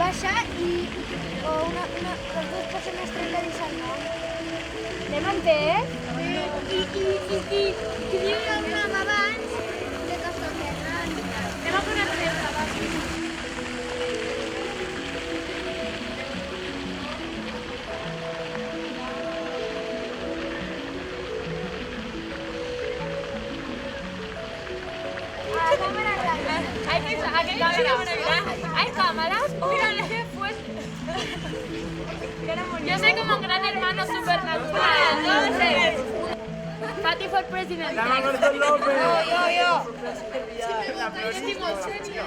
baixar i les dues persones trencar-se el nom. Anem entès? I diu el nom abans de que s'enterren. Anem a fer una recepta, va. Hay cámaras. Mírale qué fuerte. Yo soy como un gran hermano supernatural. Entonces, Fati for president. Yo.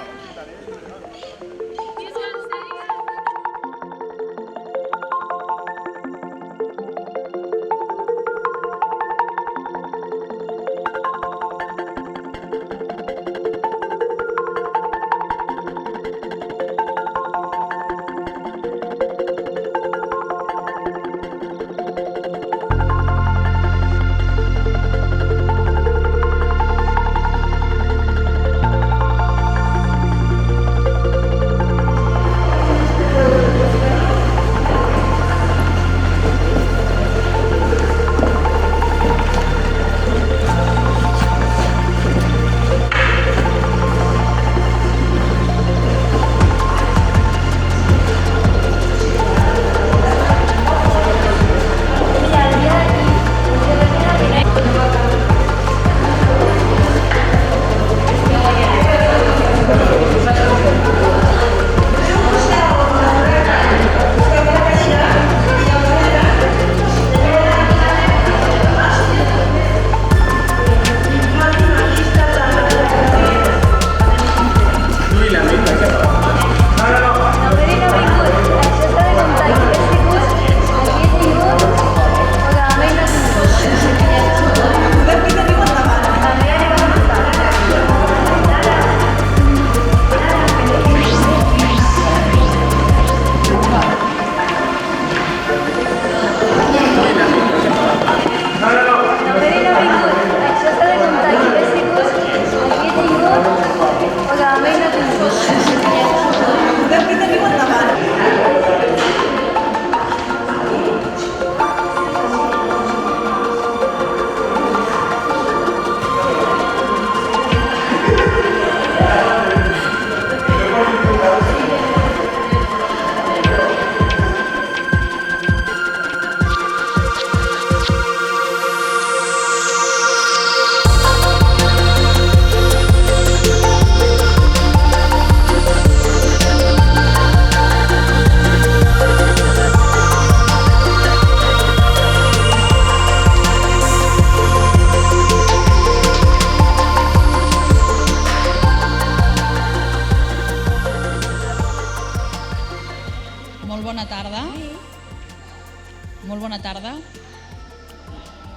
Molt bona tarda.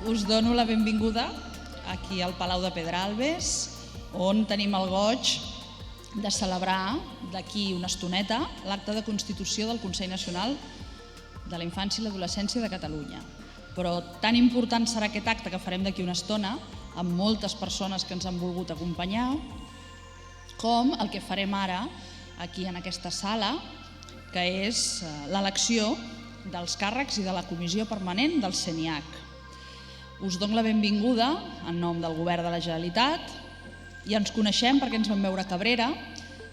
Us dono la benvinguda aquí al Palau de Pedralbes, on tenim el goig de celebrar d'aquí una estoneta l'acte de constitució del Consell Nacional de la Infància i l'Adolescència de Catalunya. Però tan important serà aquest acte que farem d'aquí una estona, amb moltes persones que ens han volgut acompanyar, com el que farem ara aquí en aquesta sala, que és l'elecció dels càrrecs i de la comissió permanent del CENIAC. Us dono la benvinguda en nom del Govern de la Generalitat i ens coneixem perquè ens vam veure a Cabrera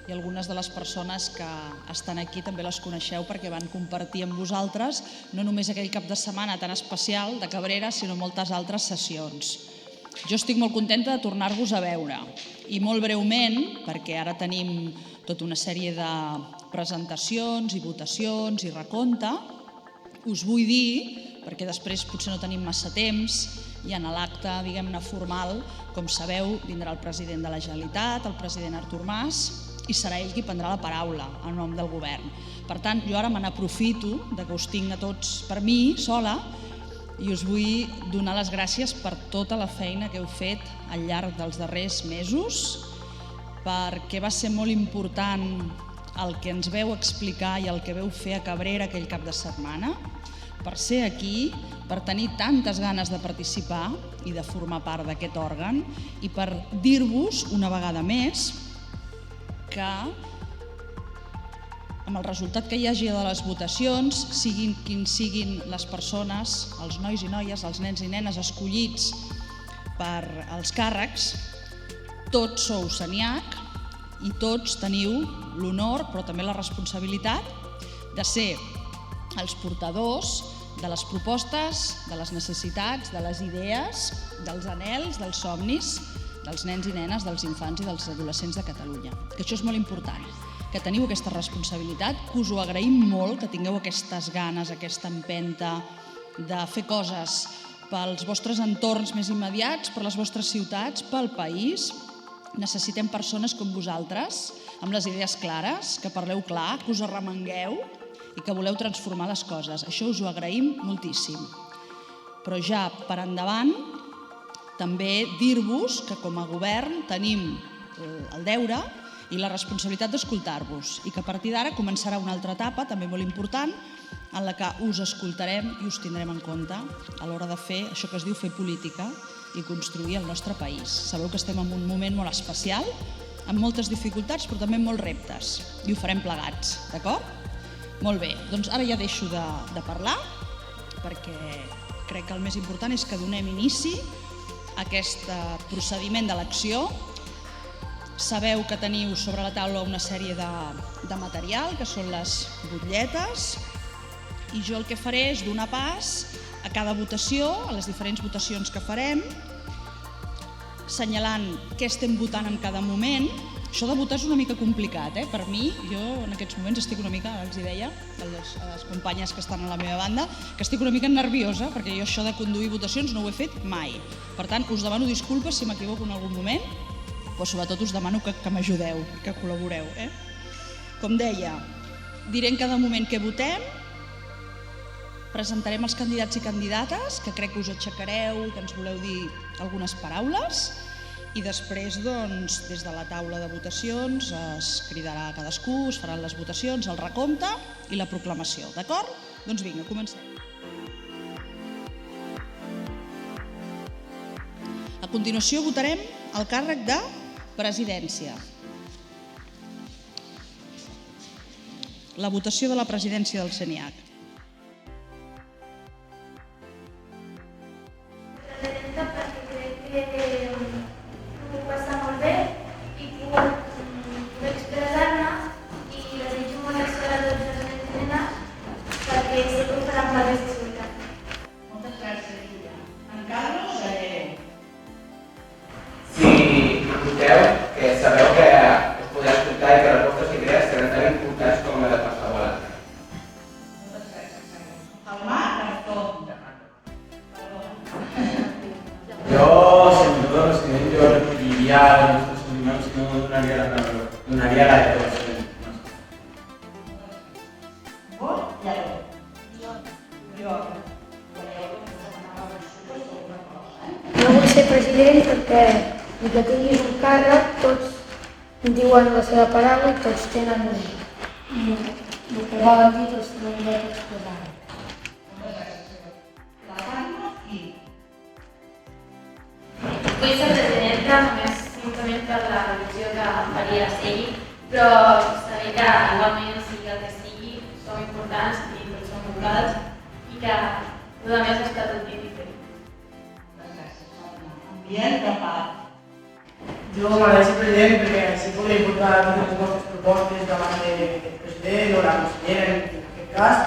i algunes de les persones que estan aquí també les coneixeu perquè van compartir amb vosaltres no només aquell cap de setmana tan especial de Cabrera, sinó moltes altres sessions. Jo estic molt contenta de tornar-vos a veure i molt breument, perquè ara tenim tota una sèrie de presentacions i votacions i recompte, us vull dir, perquè després potser no tenim massa temps, i en l'acte, diguem-ne, formal, com sabeu, vindrà el president de la Generalitat, el president Artur Mas, i serà ell qui prendrà la paraula en nom del govern. Per tant, jo ara me n'aprofito que us tinc a tots per mi, sola, i us vull donar les gràcies per tota la feina que heu fet al llarg dels darrers mesos, perquè va ser molt important el que ens veu explicar i el que veu fer a Cabrera aquell cap de setmana, per ser aquí, per tenir tantes ganes de participar i de formar part d'aquest òrgan i per dir-vos una vegada més que amb el resultat que hi hagi de les votacions, siguin quins siguin les persones, els nois i noies, els nens i nenes escollits per als càrrecs, tots sou CENIAC i tots teniu l'honor, però també la responsabilitat, de ser els portadors de les propostes, de les necessitats, de les idees, dels anhels, dels somnis, dels nens i nenes, dels infants i dels adolescents de Catalunya. Que això és molt important, que teniu aquesta responsabilitat, que us ho agraïm molt, que tingueu aquestes ganes, aquesta empenta de fer coses pels vostres entorns més immediats, per les vostres ciutats, pel país. Necessitem persones com vosaltres, amb les idees clares, que parleu clar, que us arremangueu i que voleu transformar les coses. Això us ho agraïm moltíssim. Però ja per endavant, també dir-vos que com a govern tenim el deure i la responsabilitat d'escoltar-vos i que a partir d'ara començarà una altra etapa, també molt important, en la que us escoltarem i us tindrem en compte a l'hora de fer això que es diu fer política i construir el nostre país. Sabeu que estem en un moment molt especial, amb moltes dificultats però també amb molts reptes i ho farem plegats, d'acord? Molt bé, doncs ara ja deixo de parlar perquè crec que el més important és que donem inici a aquest procediment d'elecció. Sabeu que teniu sobre la taula una sèrie de material, que són les butlletes, i jo el que faré és donar pas a cada votació, a les diferents votacions que farem, assenyalant què estem votant en cada moment. Això de votar és una mica complicat, per mi. Jo en aquests moments estic una mica, ara els hi deia a les companyes que estan a la meva banda, que estic una mica nerviosa, perquè jo això de conduir votacions no ho he fet mai. Per tant, us demano disculpes si m'equivoco en algun moment, però sobretot us demano que m'ajudeu, que col·laboreu. Com deia, diré en cada moment què votem, presentarem els candidats i candidates, que crec que us aixecareu i que ens voleu dir algunes paraules, i després, doncs, des de la taula de votacions es cridarà a cadascú, es faran les votacions, el recompte i la proclamació, d'acord? Doncs vinga, comencem. A continuació votarem el càrrec de presidència. La votació de la presidència del CENIAC. No vull ser president perquè ni que tinguis un càrrec, tots diuen la seva paraula i tots tenen el que volen dir, tots tenen dret a expressar. Vull ser presidenta només simplement per la il·lusió que faria ser-hi, però saber que igualment sigui el que sigui, som importants i tots som vocals i que el més ha estat el típic. Ambient de part. Jo m'agrada ser president perquè així podré portar totes les vostres propostes davant del president o la consellera, en aquest cas,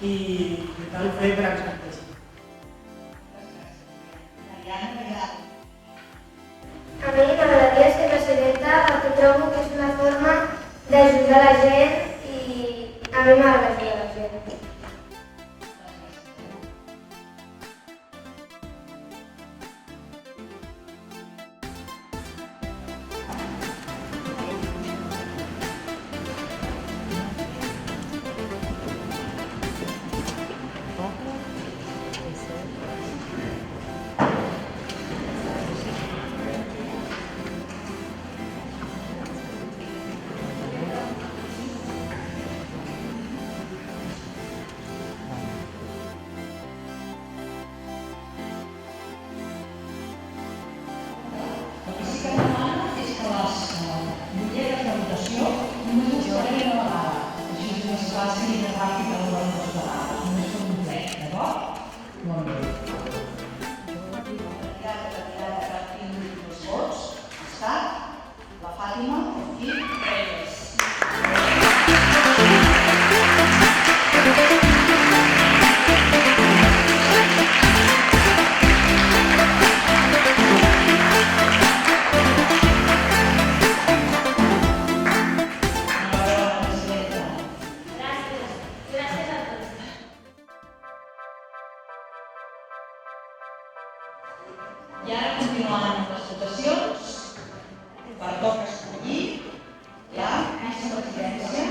i per tant ho faré per acceptar-se. A mi m'agradaria ser presidenta perquè trobo que és una forma d'ajudar la gent i a mi m'agrada ajudar la gent. fàcil i més ràpid a les dues vegades, només són un plec, d'acord? Molt bé. Els vots, Estat, la Fàtima i Reyes. I ara continuant amb les votacions, pertoca escollir la vicepresidència.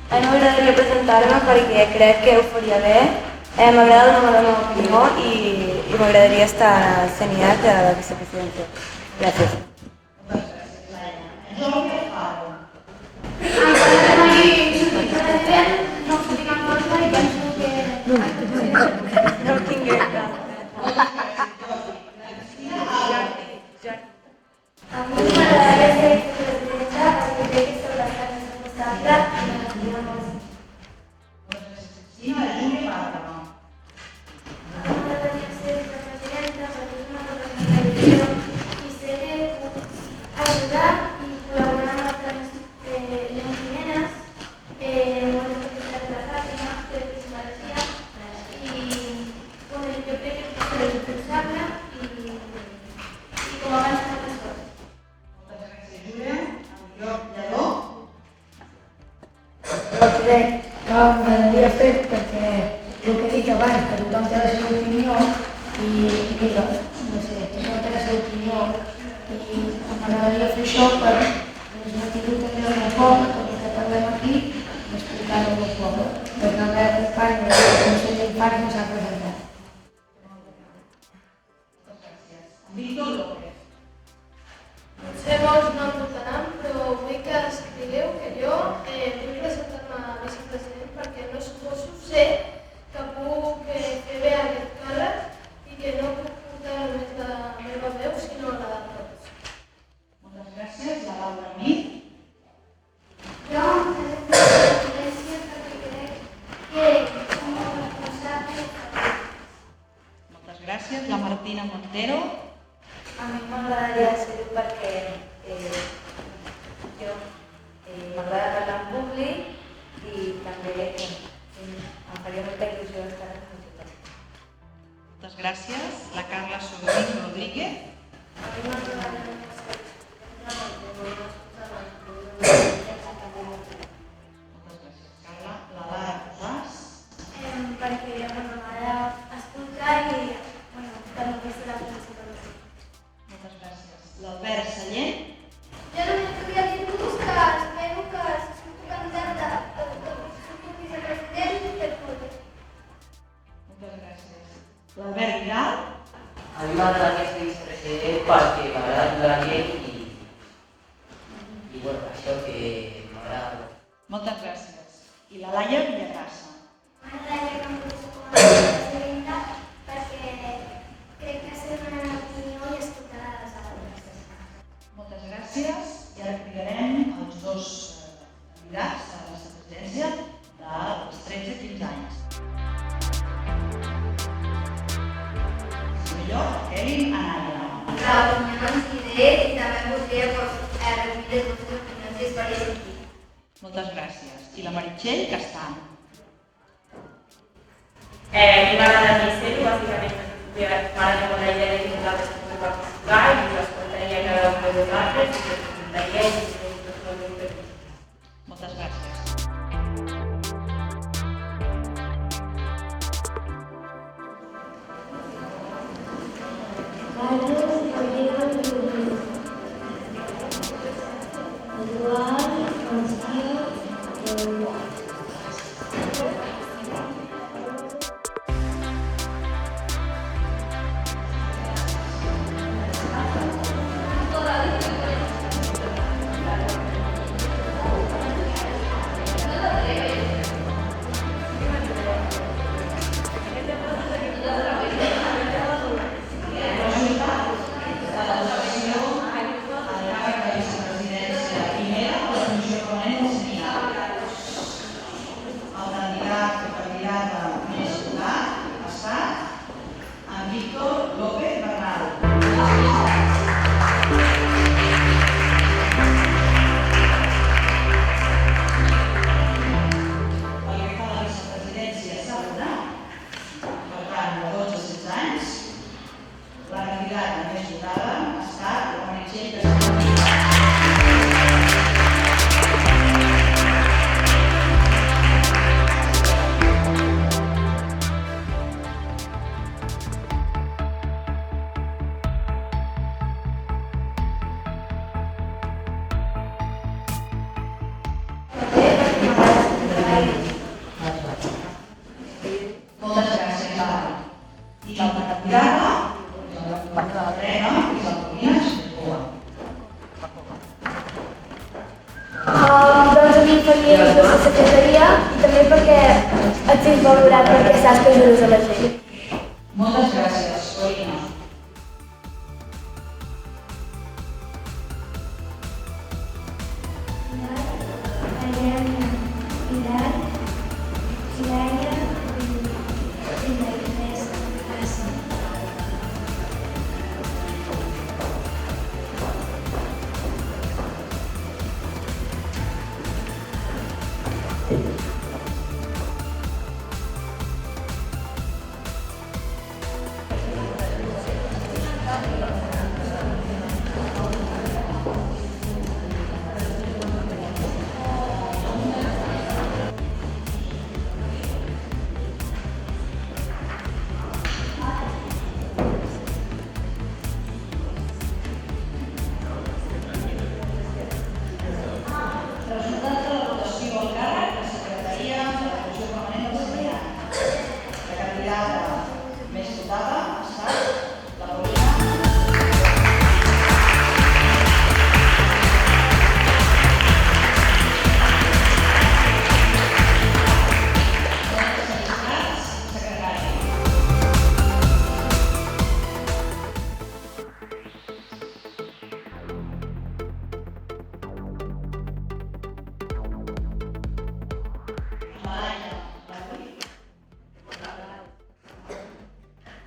A mi m'agradaria presentar-me perquè crec que ho faria bé. M'agrada donar la meva opinió i m'agradaria estar a CENIAC de la vicepresidència. Gràcies. Moltes gràcies, Laia. Jordi Alfaro. No ho tinc en compte i penso que... No ho tinc en compte. A mi m'agradaria ser vicepresidenta perquè crec que soc bastant responsable i m'agradaria molt. Cristina Júlia Bàrbara. A mi m'agradaria ser vicepresidenta perquè és una cosa que m'agradaria i sé que puc ajudar i col·laborar amb altres nenes, moltes petites de la Fàtima, crec que s'ho mereixia i bueno, jo crec que puc ser responsable i com abans moltes coses. Moltes gràcies, Júlia. Enlloc Lledó. Jo crec que m'agradaria fer perquè el que he dit abans, que tothom té la seva opinió i mira, no sé, tothom té la seva opinió i m'agradaria fer això per transmetir-ho també al meu poble, tot el que parlem aquí, i explicar-ho al meu poble, perquè la meva companya del Consell d'Infants no s'ha presentat. Víctor López. Potser molts no em votaran, però vull que escrigueu que jo vull presentar-me a vicepresident perquè no suposo ser que puc fer bé aquest càrrec i que no puc portar només la meva veu, sinó la de tots. Moltes gràcies. La Laura Mir. Jo em presento a la presidència perquè crec que som molt responsables. Moltes gràcies. La Martina Montero. A mi m'agradaria ser-ho perquè jo m'agrada parlar en públic i també em faria molta il·lusió estar en la ciutat. Moltes gràcies. La Carla Sobrino Rodríguez. A mi m'agradaria ser Moltes gràcies, Carla. La Lara Bas. perquè m'agrada escoltar i també fer la principal. Moltes gràcies. L'Albert Sallent. Jo només volia dir-vos que espero que si surto candidata a vicepresident per poder. Moltes gràcies. L'Albert Vidal. A mi m'agradaria ser vicepresident perquè m'agrada ajudar la gent i bueno, això que m'agrada. Moltes gràcies. I la Laia Villagrassa. M'agradaria que em posés com a vicepresidenta perquè crec que ser una opinió i escoltar a les altres. Moltes gràcies. I ara cridarem els dos candidats a la vicepresidència dels 13 a 15 anys. En primer lloc, Elin Anaya. L'opinió ens diré i també voldria recollir les vostres opinions i experiències aquí. Moltes gràcies. I la Meritxell Castan. A mi m'agradaria ser-ho, bàsicament, m'agrada molt la idea de que nosaltres puguem participar i us escoltaria cada un de vosaltres i us presentaria i us presentaria. Moltes gràcies. faria de la secretaria i també perquè et sents valorat perquè saps que ajudes a la gent. Moltes gràcies, Corina.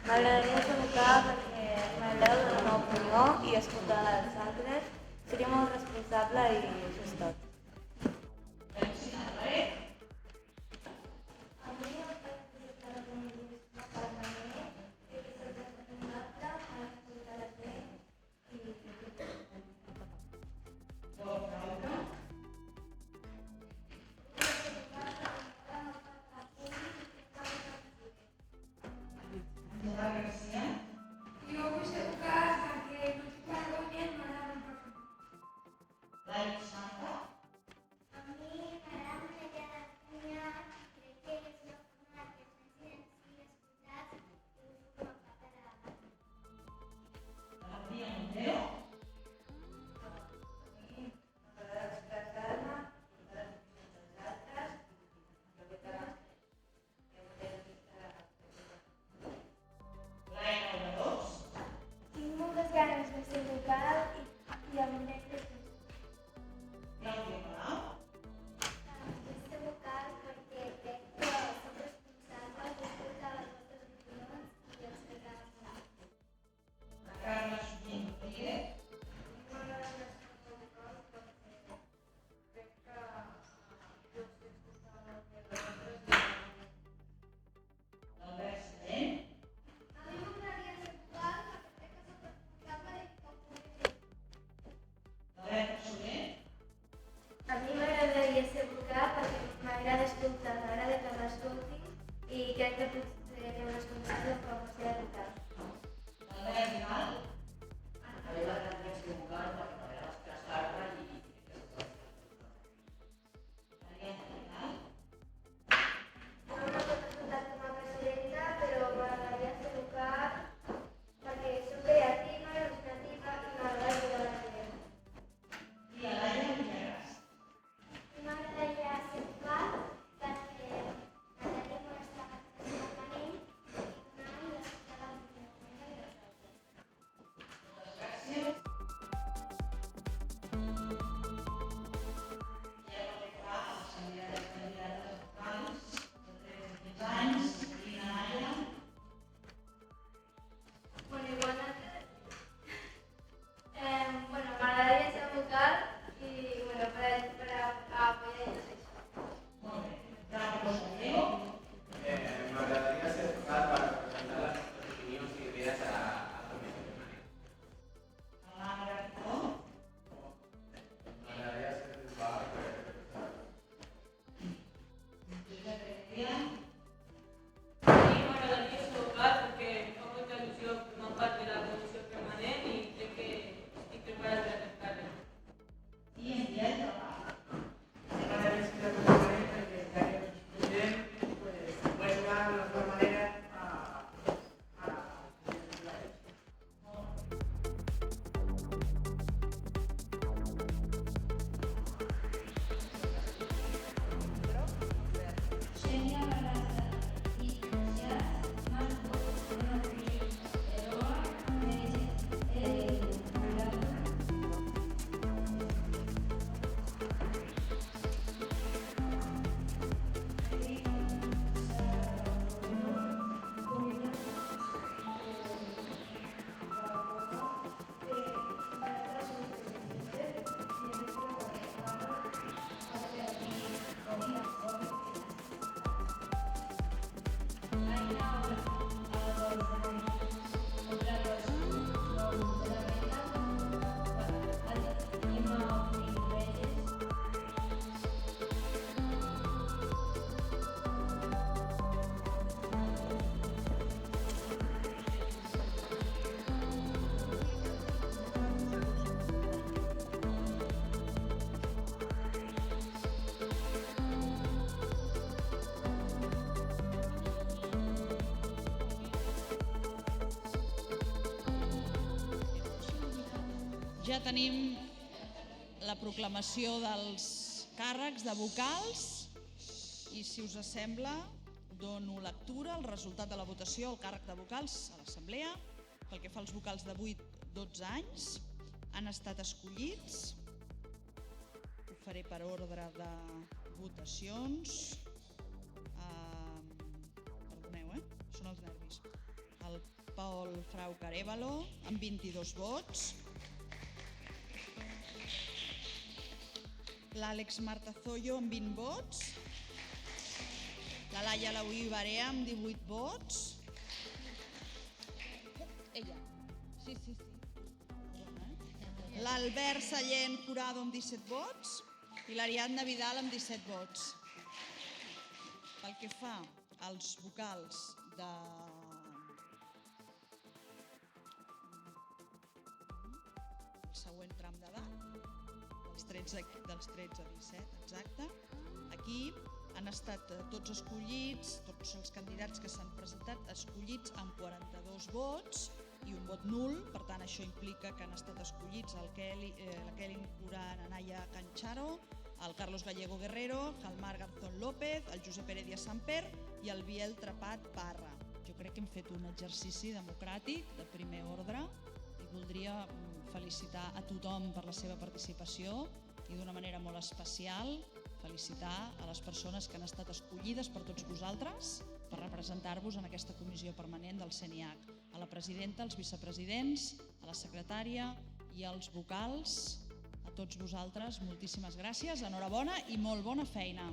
M'agradaria preguntar perquè m'agrada donar una opinió i escoltar els altres. Seria molt responsable i això és tot. Jo vull ser educat perquè no tinc vergonya i m'agrada. Like Santa? Ja tenim la proclamació dels càrrecs de vocals i, si us sembla, dono lectura al resultat de la votació al càrrec de vocals a l'Assemblea. Pel que fa als vocals de 8-12 anys, han estat escollits. Ho faré per ordre de votacions. Perdoneu, són els nervis. El Pol Frau Carévalo, amb 22 vots. L'Àlex Martazoyo, amb 20 vots. La Laia Lauí Barea, amb 18 vots. Ella. Sí. L'Albert Sallent Jurado, amb 17 vots. I l'Ariadna Vidal, amb 17 vots. Pel que fa als vocals del següent tram d'edat, dels 13 a 17, exacte, aquí han estat tots escollits, tots els candidats que s'han presentat, escollits amb 42 vots i un vot nul. Per tant, això implica que han estat escollits la Kelly Curán Anaya Cancharo, el Carlos Gallego Guerrero, el Marc Garzón López, el Josep Heredia Samper i el Biel Trepat Parra. Jo crec que hem fet un exercici democràtic de primer ordre i voldria felicitar a tothom per la seva participació i d'una manera molt especial felicitar a les persones que han estat escollides per tots vosaltres per representar-vos en aquesta comissió permanent del CENIAC. A la presidenta, als vicepresidents, a la secretària i als vocals, a tots vosaltres, moltíssimes gràcies, enhorabona i molt bona feina.